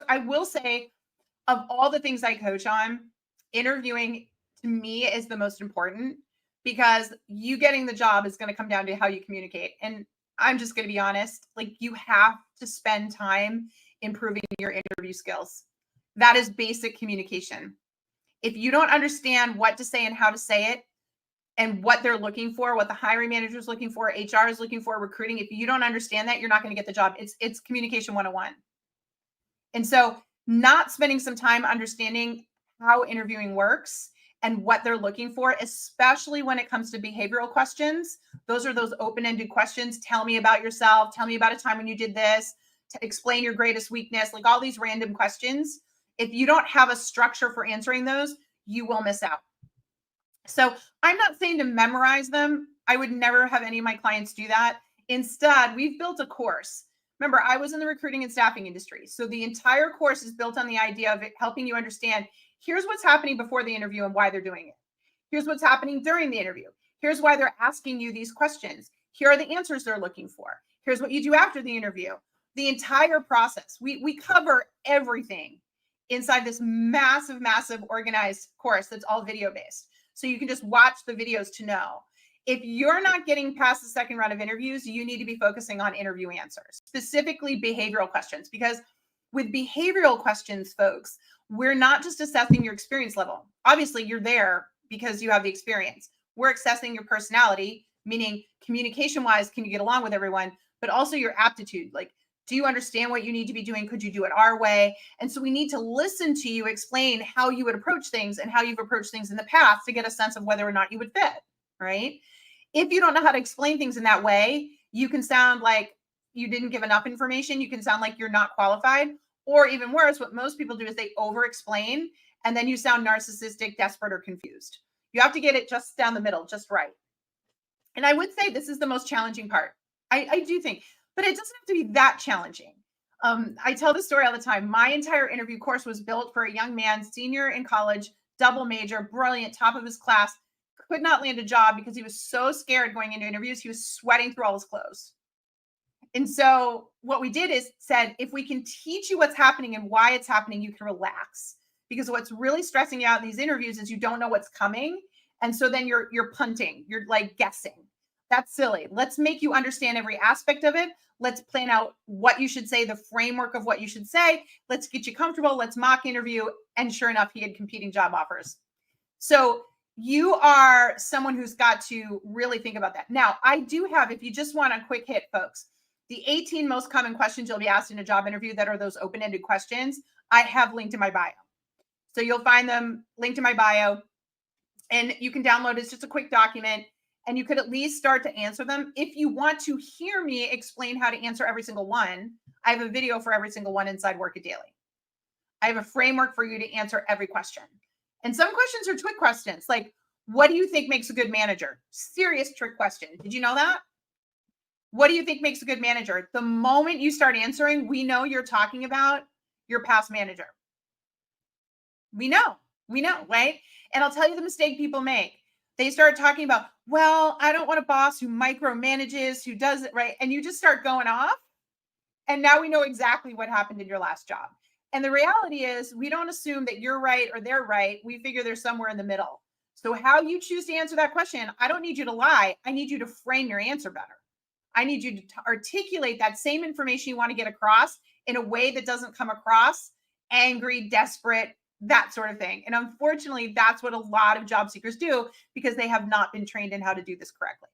I will say, of all the things I coach on, interviewing to me is the most important because you getting the job is going to come down to how you communicate. And I'm just going to be honest, like you have to spend time improving your interview skills. That is basic communication. If you don't understand what to say and how to say it and what they're looking for, what the hiring manager is looking for, HR is looking for, recruiting, if you don't understand that, you're not going to get the job. It's communication 101. And so not spending some time understanding how interviewing works and what they're looking for, especially when it comes to behavioral questions. Those are those open-ended questions. Tell me about yourself. Tell me about a time when you did this. To explain your greatest weakness, like all these random questions. If you don't have a structure for answering those, you will miss out. So I'm not saying to memorize them. I would never have any of my clients do that. Instead, we've built a course. Remember, I was in the recruiting and staffing industry. So the entire course is built on the idea of it helping you understand, here's what's happening before the interview and why they're doing it. Here's what's happening during the interview. Here's why they're asking you these questions. Here are the answers they're looking for. Here's what you do after the interview. The entire process. We cover everything inside this massive, massive organized course that's all video based. So you can just watch the videos to know. If you're not getting past the second round of interviews, you need to be focusing on interview answers, specifically behavioral questions, because with behavioral questions, folks, we're not just assessing your experience level. Obviously, you're there because you have the experience. We're assessing your personality, meaning communication-wise, can you get along with everyone, but also your aptitude. Like, do you understand what you need to be doing? Could you do it our way? And so we need to listen to you explain how you would approach things and how you've approached things in the past to get a sense of whether or not you would fit, right? If you don't know how to explain things in that way, you can sound like you didn't give enough information. You can sound like you're not qualified. Or even worse, what most people do is they over-explain, and then you sound narcissistic, desperate, or confused. You have to get it just down the middle, just right. And I would say this is the most challenging part. I do think, but it doesn't have to be that challenging. I tell this story all the time. My entire interview course was built for a young man, senior in college, double major, brilliant, top of his class, could not land a job because he was so scared going into interviews. He was sweating through all his clothes. And so what we did is said, if we can teach you what's happening and why it's happening, you can relax. Because what's really stressing you out in these interviews is you don't know what's coming. And so then you're punting, you're like guessing. That's silly. Let's make you understand every aspect of it. Let's plan out what you should say, the framework of what you should say. Let's get you comfortable. Let's mock interview. And sure enough, he had competing job offers. So you are someone who's got to really think about that. Now, I do have, if you just want a quick hit, folks, the 18 most common questions you'll be asked in a job interview that are those open-ended questions, I have linked in my bio. So you'll find them linked in my bio, and you can download it. It's just a quick document, and you could at least start to answer them. If you want to hear me explain how to answer every single one, I have a video for every single one inside Work It Daily. I have a framework for you to answer every question. And some questions are trick questions, like, what do you think makes a good manager? Serious trick question. Did you know that? What do you think makes a good manager? The moment you start answering, we know you're talking about your past manager. We know, right? And I'll tell you the mistake people make. They start talking about, well, I don't want a boss who micromanages, who does it, right? And you just start going off. And now we know exactly what happened in your last job. And the reality is we don't assume that you're right or they're right. We figure they're somewhere in the middle. So how you choose to answer that question, I don't need you to lie. I need you to frame your answer better. I need you to articulate that same information you want to get across in a way that doesn't come across angry, desperate, that sort of thing. And unfortunately, that's what a lot of job seekers do because they have not been trained in how to do this correctly.